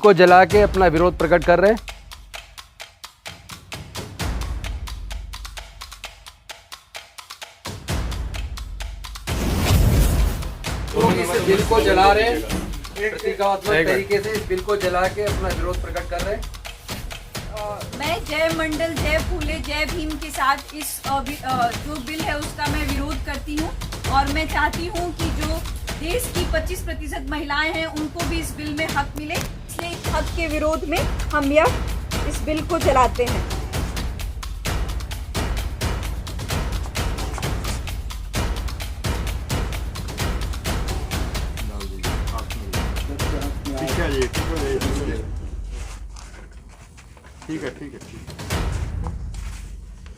को जला के अपना विरोध प्रकट कर रहे हैं। लोग इस बिल को जला रहे हैं, प्रतीकात्मक तरीके से इस बिल को जला के अपना विरोध प्रकट कर रहे हैं। मैं जय मंडल, जय फूले, जय भीम के साथ इस जो बिल है उसका मैं विरोध करती हूँ और मैं चाहती हूँ कि जो देश की 25% महिलाएं हैं उनको भी इस बिल में हक मिले। इसलिए इस हक के विरोध में हम इस बिल को जलाते हैं। ठीक है।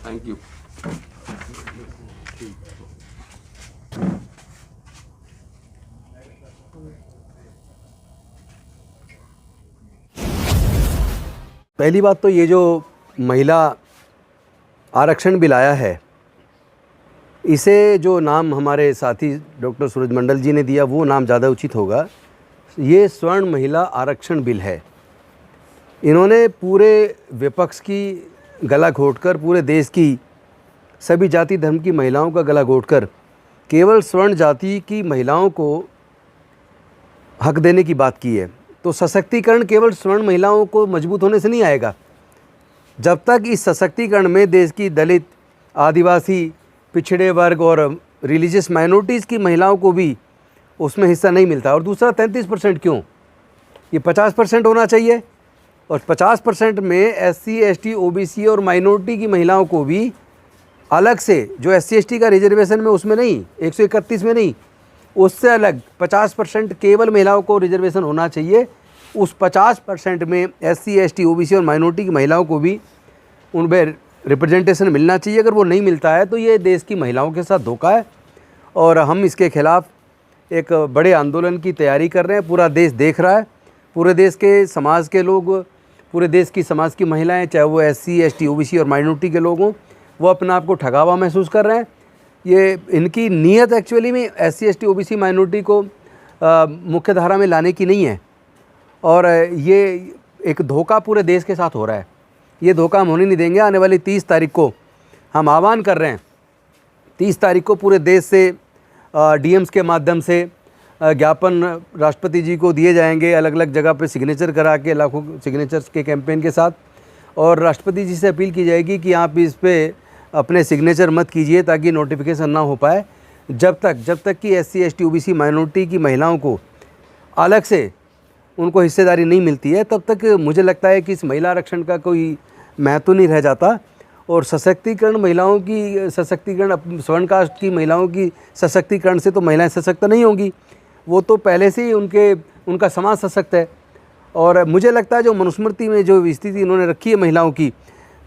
Thank you. पहली बात तो ये जो महिला आरक्षण बिल आया है, इसे जो नाम हमारे साथी डॉक्टर सूरज मंडल जी ने दिया वो नाम ज़्यादा उचित होगा। ये स्वर्ण महिला आरक्षण बिल है। इन्होंने पूरे विपक्ष की गला घोटकर, पूरे देश की सभी जाति धर्म की महिलाओं का गला घोटकर केवल स्वर्ण जाति की महिलाओं को हक देने की बात की है। तो सशक्तिकरण केवल स्वर्ण महिलाओं को मजबूत होने से नहीं आएगा। जब तक इस सशक्तिकरण में देश की दलित, आदिवासी, पिछड़े वर्ग और रिलीजियस माइनॉरिटीज़ की महिलाओं को भी उसमें हिस्सा नहीं मिलता। और दूसरा 33% क्यों, ये 50% होना चाहिए। और 50% में SC, ST, OBC और माइनॉरिटी की महिलाओं को भी अलग से, जो SC, ST का रिजर्वेशन में उसमें नहीं, 131 में नहीं, उससे अलग 50% केवल महिलाओं को रिजर्वेशन होना चाहिए। उस 50% में SC, ST, OBC और माइनॉरिटी की महिलाओं को भी उनमें रिप्रेजेंटेशन मिलना चाहिए। अगर वो नहीं मिलता है तो ये देश की महिलाओं के साथ धोखा है और हम इसके खिलाफ़ एक बड़े आंदोलन की तैयारी कर रहे हैं। पूरा देश देख रहा है, पूरे देश के समाज के लोग, पूरे देश की समाज की महिलाएं, चाहे वो SC, ST, OBC और माइनॉरिटी के लोग हों, वो अपने आप को ठगा हुआ महसूस कर रहे हैं। ये इनकी नीयत एक्चुअली में SC, ST, OBC माइनॉरिटी को मुख्य धारा में लाने की नहीं है और ये एक धोखा पूरे देश के साथ हो रहा है। ये धोखा हम होने नहीं देंगे। आने वाली 30 तारीख को हम आह्वान कर रहे हैं, 30 तारीख को पूरे देश से DMs के माध्यम से ज्ञापन राष्ट्रपति जी को दिए जाएंगे, अलग अलग जगह पे सिग्नेचर करा के, लाखों सिग्नेचर्स के कैंपेन के साथ। और राष्ट्रपति जी से अपील की जाएगी कि आप इस पे अपने सिग्नेचर मत कीजिए ताकि नोटिफिकेशन ना हो पाए जब तक कि SC, ST, OBC माइनॉरिटी की महिलाओं को अलग से उनको हिस्सेदारी नहीं मिलती है। तब तक मुझे लगता है कि इस महिला आरक्षण का कोई महत्व नहीं रह जाता। और सशक्तिकरण, महिलाओं की सशक्तिकरण, स्वर्ण कास्ट की महिलाओं की सशक्तिकरण से तो महिलाएं सशक्त नहीं होंगी, वो तो पहले से ही उनका समाज सशक्त है। और मुझे लगता है जो मनुस्मृति में जो स्थिति इन्होंने रखी है महिलाओं की,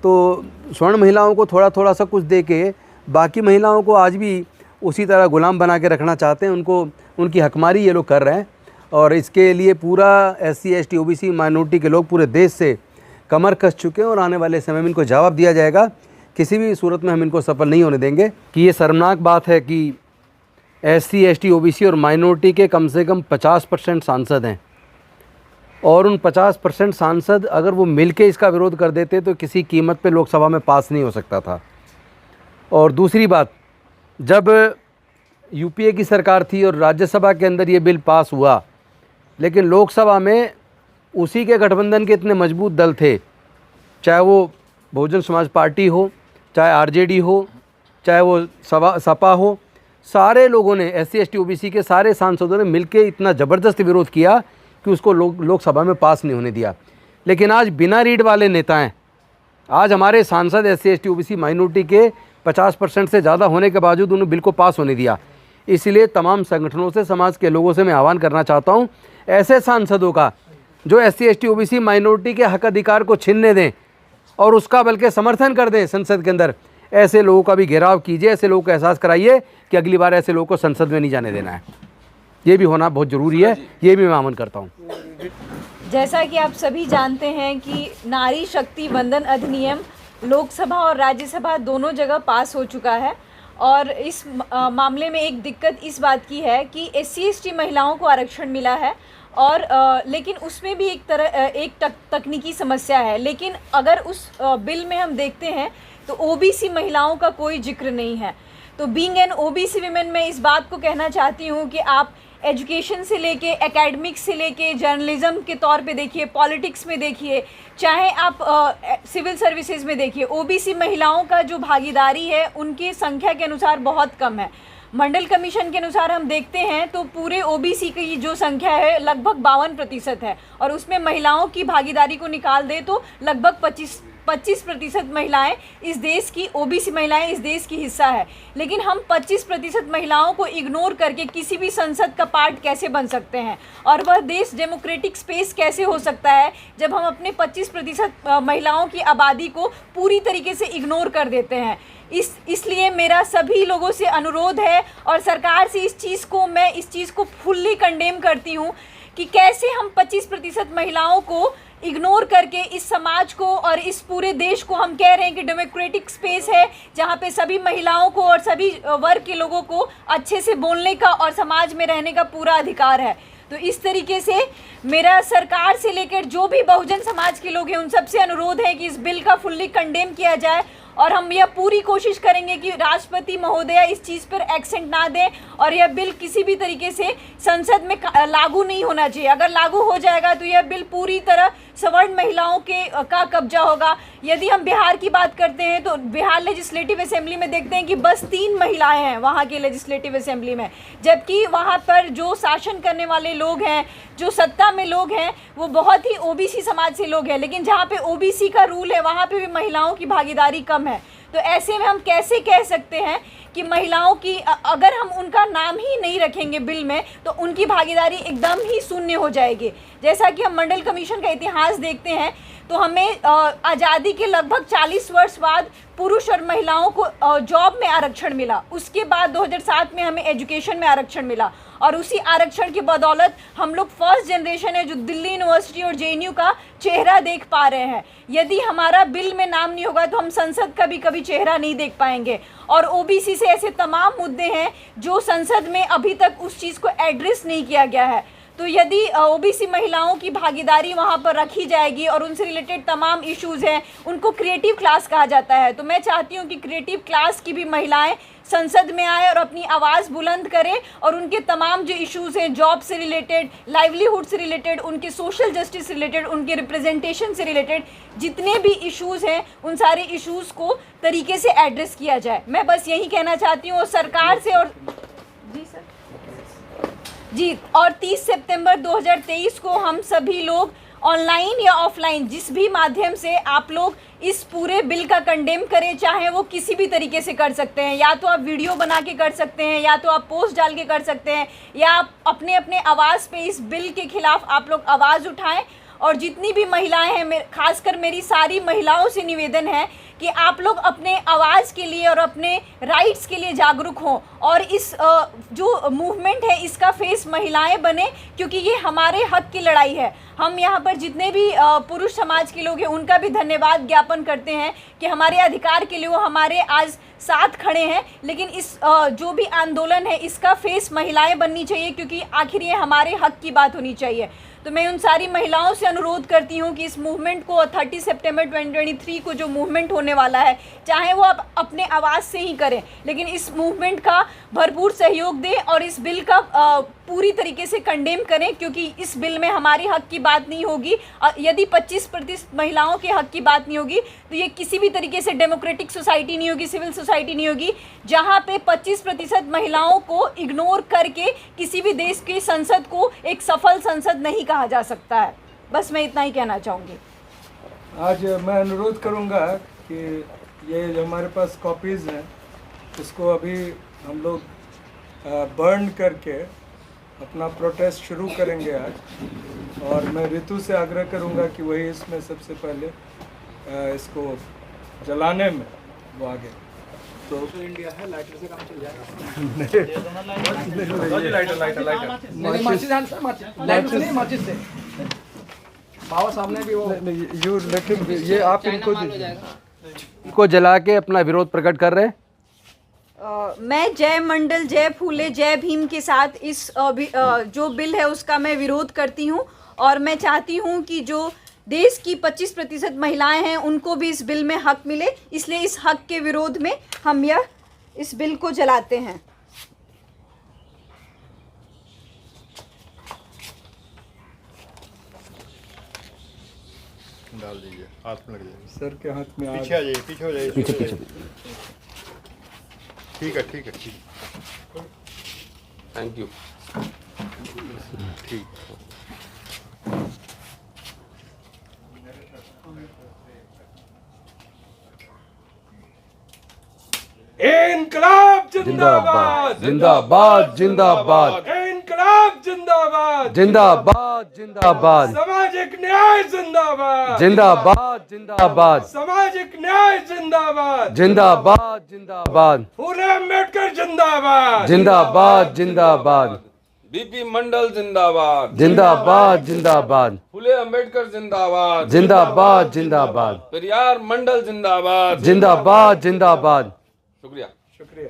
तो स्वर्ण महिलाओं को थोड़ा सा कुछ दे के बाकी महिलाओं को आज भी उसी तरह गुलाम बना के रखना चाहते हैं। उनकी हकमारी ये लोग कर रहे हैं और इसके लिए पूरा SC, ST, OBC माइनॉरिटी के लोग पूरे देश से कमर कस चुके हैं और आने वाले समय में इनको जवाब दिया जाएगा। किसी भी सूरत में हम इनको सफल नहीं होने देंगे। कि ये शर्मनाक बात है कि SC, ST, OBC और माइनॉरिटी के कम से कम 50% सांसद हैं और उन 50% सांसद अगर वो मिलके इसका विरोध कर देते तो किसी कीमत पे लोकसभा में पास नहीं हो सकता था। और दूसरी बात, जब UPA की सरकार थी और राज्यसभा के अंदर ये बिल पास हुआ, लेकिन लोकसभा में उसी के गठबंधन के इतने मजबूत दल थे, चाहे वो बहुजन समाज पार्टी हो, चाहे RJD हो, चाहे वो सपा हो, सारे लोगों ने SC, ST, OBC के सारे सांसदों ने मिलके इतना ज़बरदस्त विरोध किया कि उसको लोकसभा में पास नहीं होने दिया। लेकिन आज बिना रीढ़ वाले नेता हैं, आज हमारे सांसद SC, ST, OBC माइनॉरिटी के 50% से ज़्यादा होने के बावजूद उन्होंने बिल को पास होने दिया। इसलिए तमाम संगठनों से, समाज के लोगों से मैं आह्वान करना चाहता हूँ, ऐसे सांसदों का जो SC, ST, OBC माइनॉरिटी के हक अधिकार को छीनने दें और उसका बल्कि समर्थन कर दें संसद के अंदर, ऐसे लोगों का भी घेराव कीजिए। ऐसे लोगों को एहसास कराइए कि अगली बार ऐसे लोगों को संसद में नहीं जाने देना है। ये भी होना बहुत ज़रूरी है, ये भी मैं आह्वान करता हूँ। जैसा कि आप सभी जानते हैं कि नारी शक्ति वंदन अधिनियम लोकसभा और राज्यसभा दोनों जगह पास हो चुका है और इस मामले में एक दिक्कत इस बात की है कि SC, ST महिलाओं को आरक्षण मिला है और लेकिन उसमें भी एक तकनीकी समस्या है। लेकिन अगर उस बिल में हम देखते हैं तो ओबीसी महिलाओं का कोई जिक्र नहीं है। तो बीइंग एन ओबीसी वीमेन मैं इस बात को कहना चाहती हूँ कि आप एजुकेशन से लेके, एकेडमिक्स से लेके, जर्नलिज्म के तौर पे देखिए, पॉलिटिक्स में देखिए, चाहे आप सिविल सर्विसेज में देखिए, ओबीसी महिलाओं का जो भागीदारी है उनकी संख्या के अनुसार बहुत कम है। मंडल कमीशन के अनुसार हम देखते हैं तो पूरे ओबीसी की जो संख्या है लगभग 52% है, और उसमें महिलाओं की भागीदारी को निकाल दे तो लगभग 25% महिलाएं इस देश की, ओबीसी महिलाएं इस देश की हिस्सा है। लेकिन हम 25% महिलाओं को इग्नोर करके किसी भी संसद का पार्ट कैसे बन सकते हैं, और वह देश डेमोक्रेटिक स्पेस कैसे हो सकता है जब हम अपने 25% महिलाओं की आबादी को पूरी तरीके से इग्नोर कर देते हैं। इसलिए मेरा सभी लोगों से अनुरोध है, और सरकार से मैं इस चीज़ को फुल्ली कंडेम करती हूँ कि कैसे हम 25% महिलाओं को इग्नोर करके इस समाज को और इस पूरे देश को हम कह रहे हैं कि डेमोक्रेटिक स्पेस है जहाँ पे सभी महिलाओं को और सभी वर्ग के लोगों को अच्छे से बोलने का और समाज में रहने का पूरा अधिकार है। तो इस तरीके से मेरा सरकार से लेकर जो भी बहुजन समाज के लोग हैं उन सबसे अनुरोध है कि इस बिल का फुल्ली कंडेम किया जाए, और हम यह पूरी कोशिश करेंगे कि राष्ट्रपति महोदया इस चीज़ पर एक्सेंट ना दें और यह बिल किसी भी तरीके से संसद में लागू नहीं होना चाहिए। अगर लागू हो जाएगा तो यह बिल पूरी तरह सवर्ण महिलाओं का कब्जा होगा। यदि हम बिहार की बात करते हैं तो बिहार लेजिस्लेटिव असेंबली में देखते हैं कि बस 3 महिलाएं हैं वहाँ के लेजिस्लेटिव असेंबली में, जबकि वहाँ पर जो शासन करने वाले लोग हैं, जो सत्ता में लोग हैं, वो बहुत ही ओबीसी समाज से लोग हैं। लेकिन जहाँ पे ओबीसी का रूल है वहाँ पे भी महिलाओं की भागीदारी कम है। तो ऐसे में हम कैसे कह सकते हैं कि महिलाओं की, अगर हम उनका नाम ही नहीं रखेंगे बिल में तो उनकी भागीदारी एकदम ही शून्य हो जाएगी। जैसा कि हम मंडल कमीशन का इतिहास देखते हैं तो हमें आज़ादी के लगभग 40 वर्ष बाद पुरुष और महिलाओं को जॉब में आरक्षण मिला। उसके बाद 2007 में हमें एजुकेशन में आरक्षण मिला, और उसी आरक्षण की बदौलत हम लोग फर्स्ट जनरेशन है जो दिल्ली यूनिवर्सिटी और जेएनयू का चेहरा देख पा रहे हैं। यदि हमारा बिल में नाम नहीं होगा तो हम संसद का भी कभी चेहरा नहीं देख पाएंगे। और ओबीसी से ऐसे तमाम मुद्दे हैं जो संसद में अभी तक उस चीज़ को एड्रेस नहीं किया गया है। तो यदि ओबीसी महिलाओं की भागीदारी वहाँ पर रखी जाएगी और उनसे रिलेटेड तमाम इश्यूज़ हैं, उनको क्रिएटिव क्लास कहा जाता है, तो मैं चाहती हूँ कि क्रिएटिव क्लास की भी महिलाएं संसद में आए और अपनी आवाज़ बुलंद करें, और उनके तमाम जो इश्यूज़ हैं, जॉब से रिलेटेड, लाइवलीहुड से रिलेटेड, उनके सोशल जस्टिस से रिलेटेड, उनके रिप्रेजेंटेशन से रिलेटेड जितने भी इश्यूज़ हैं उन सारे इश्यूज़ को तरीके से एड्रेस किया जाए। मैं बस यही कहना चाहती हूँ। और सरकार से, और जी सर जी, और 30 सितंबर 2023 को हम सभी लोग ऑनलाइन या ऑफलाइन जिस भी माध्यम से आप लोग इस पूरे बिल का कंडेम करें, चाहे वो किसी भी तरीके से कर सकते हैं, या तो आप वीडियो बना के कर सकते हैं, या तो आप पोस्ट डाल के कर सकते हैं, या आप अपने अपने आवाज़ पे इस बिल के खिलाफ आप लोग आवाज़ उठाएं। और जितनी भी महिलाएं हैं, खासकर मेरी सारी महिलाओं से निवेदन है कि आप लोग अपने आवाज़ के लिए और अपने राइट्स के लिए जागरूक हों, और इस जो मूवमेंट है इसका फेस महिलाएं बने, क्योंकि ये हमारे हक की लड़ाई है। हम यहाँ पर जितने भी पुरुष समाज के लोग हैं उनका भी धन्यवाद ज्ञापन करते हैं कि हमारे अधिकार के लिए वो हमारे आज साथ खड़े हैं। लेकिन इस जो भी आंदोलन है इसका फेस महिलाएं बननी चाहिए, क्योंकि आखिर ये हमारे हक की बात होनी चाहिए। तो मैं उन सारी महिलाओं से अनुरोध करती हूँ कि इस मूवमेंट को 30 सितंबर 2023 को जो मूवमेंट होने वाला है, चाहे वो आप अपने आवाज़ से ही करें, लेकिन इस मूवमेंट का भरपूर सहयोग दें और इस बिल का पूरी तरीके से कंडेम करें, क्योंकि इस बिल में हमारे हक की बात नहीं होगी। यदि 25% महिलाओं के हक की बात नहीं होगी तो ये किसी भी तरीके से डेमोक्रेटिक सोसाइटी नहीं होगी, सिविल सोसाइटी नहीं होगी, जहाँ पे 25% महिलाओं को इग्नोर करके किसी भी देश की संसद को एक सफल संसद नहीं कहा जा सकता है। बस मैं इतना ही कहना चाहूँगी। आज मैं अनुरोध करूँगा कि ये जो हमारे पास कॉपीज़ हैं इसको अभी हम लोग बर्न करके अपना प्रोटेस्ट शुरू करेंगे आज, और मैं ऋतु से आग्रह करूंगा कि वही इसमें सबसे पहले इसको जलाने में वो आगे। तो इंडिया है, लाइटर से काम चल जाएगा। बाबा सामने भी वो ये आप इनको जला के अपना विरोध प्रकट कर रहे हैं। मैं जय मंडल जय फूले जय भीम के साथ इस जो बिल है उसका मैं विरोध करती हूं और मैं चाहती हूं कि जो देश की 25% महिलाएं हैं उनको भी इस बिल में हक मिले, इसलिए इस हक के विरोध में हम इस बिल को जलाते हैं। डाल दीजिए, हाथ में लग जाएगी। सर के हाथ में पीछे आ जाइए, पीछे हो जाइए, पीछे हो पीछे जाइए। ठीक है, ठीक है, ठीक है, थैंक यू। ठीक। इनकलाब जिंदाबाद, जिंदाबाद जिंदाबाद इनकलाब जिंदाबाद, जिंदाबाद जिंदाबाद सामाजिक न्याय जिंदाबाद, जिंदाबाद जिंदाबाद सामाजिक न्याय जिंदाबाद, जिंदाबाद जिंदाबाद फूले अम्बेडकर जिंदाबाद, जिंदाबाद जिंदाबाद बीपी मंडल जिंदाबाद, जिंदाबाद जिंदाबाद फुले अंबेडकर जिंदाबाद, जिंदाबाद जिंदाबाद पेरियार मंडल जिंदाबाद। जिंदाबाद जिंदाबाद शुक्रिया। शुक्रिया।